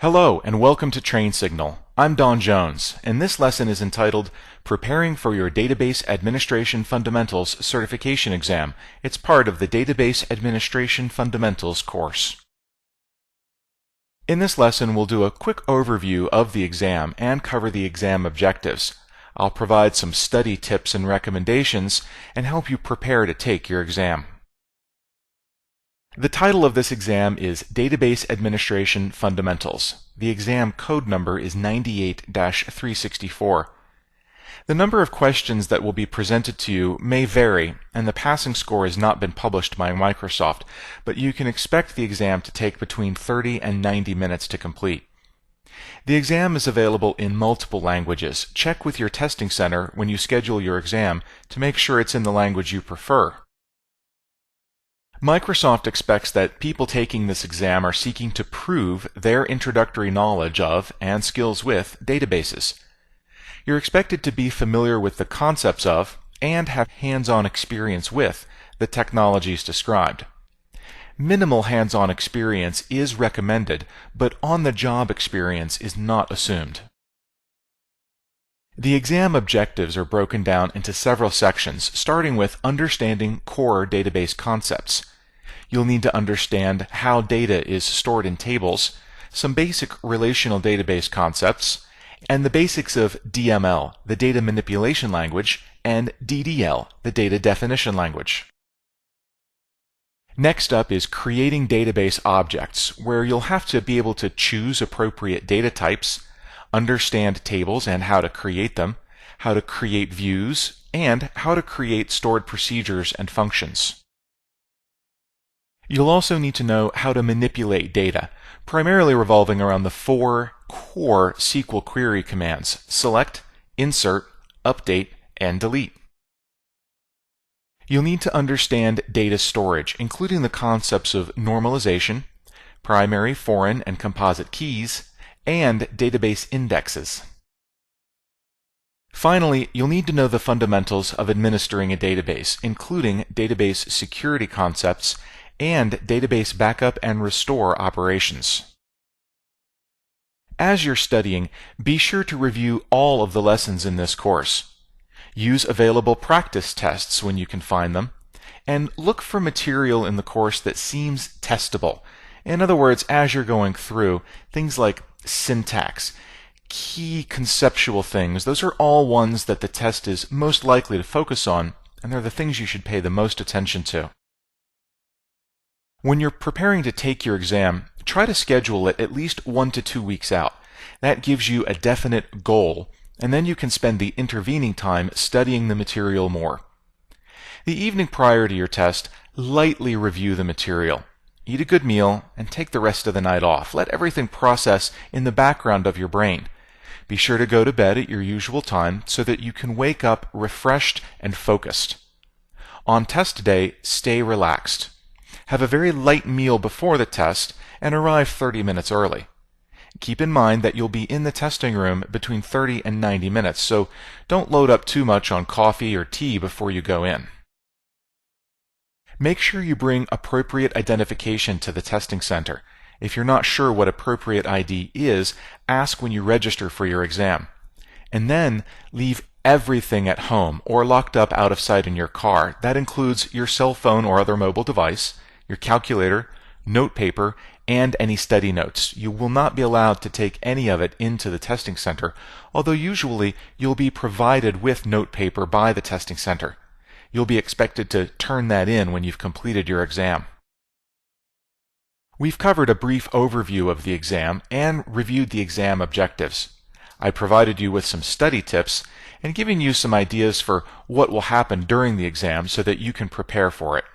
Hello and welcome to Train Signal. I'm Don Jones, and this lesson is entitled Preparing for Your Database Administration Fundamentals Certification Exam. It's part of the Database Administration Fundamentals course. In this lesson, we'll do a quick overview of the exam and cover the exam objectives. I'll provide some study tips and recommendations and help you prepare to take your exam. The title of this exam is Database Administration Fundamentals. The exam code number is 98-364. The number of questions that will be presented to you may vary, and the passing score has not been published by Microsoft, but you can expect the exam to take between 30 and 90 minutes to complete. The exam is available in multiple languages. Check with your testing center when you schedule your exam to make sure it's in the language you prefer. Microsoft expects that people taking this exam are seeking to prove their introductory knowledge of and skills with databases. You're expected to be familiar with the concepts of and have hands-on experience with the technologies described. Minimal hands-on experience is recommended, but on-the-job experience is not assumed. The exam objectives are broken down into several sections, starting with understanding core database concepts. You'll need to understand how data is stored in tables, some basic relational database concepts, and the basics of DML, the data manipulation language, and DDL, the data definition language. Next up is creating database objects, where you'll have to be able to choose appropriate data types, understand tables and how to create them, how to create views, and how to create stored procedures and functions. You'll also need to know how to manipulate data, primarily revolving around the four core SQL query commands: select, insert, update, and delete. You'll need to understand data storage, including the concepts of normalization, primary, foreign, and composite keys, and database indexes. Finally, you'll need to know the fundamentals of administering a database, including database security concepts and database backup and restore operations. As you're studying, be sure to review all of the lessons in this course. Use available practice tests when you can find them, and look for material in the course that seems testable. In other words, as you're going through, things like syntax, key conceptual things, those are all ones that the test is most likely to focus on, and they're the things you should pay the most attention to. When you're preparing to take your exam, try to schedule it at least 1 to 2 weeks out. That gives you a definite goal, and then you can spend the intervening time studying the material more. The evening prior to your test, lightly review the material. Eat a good meal and take the rest of the night off. Let everything process in the background of your brain. Be sure to go to bed at your usual time so that you can wake up refreshed and focused. On test day, stay relaxed. Have a very light meal before the test and arrive 30 minutes early. Keep in mind that you'll be in the testing room between 30 and 90 minutes, so don't load up too much on coffee or tea before you go in. Make sure you bring appropriate identification to the testing center. If you're not sure what appropriate ID is, ask when you register for your exam. And then leave everything at home or locked up out of sight in your car. That includes your cell phone or other mobile device, your calculator, note paper, and any study notes. You will not be allowed to take any of it into the testing center, although usually you'll be provided with note paper by the testing center. You'll be expected to turn that in when you've completed your exam. We've covered a brief overview of the exam and reviewed the exam objectives. I provided you with some study tips and given you some ideas for what will happen during the exam so that you can prepare for it.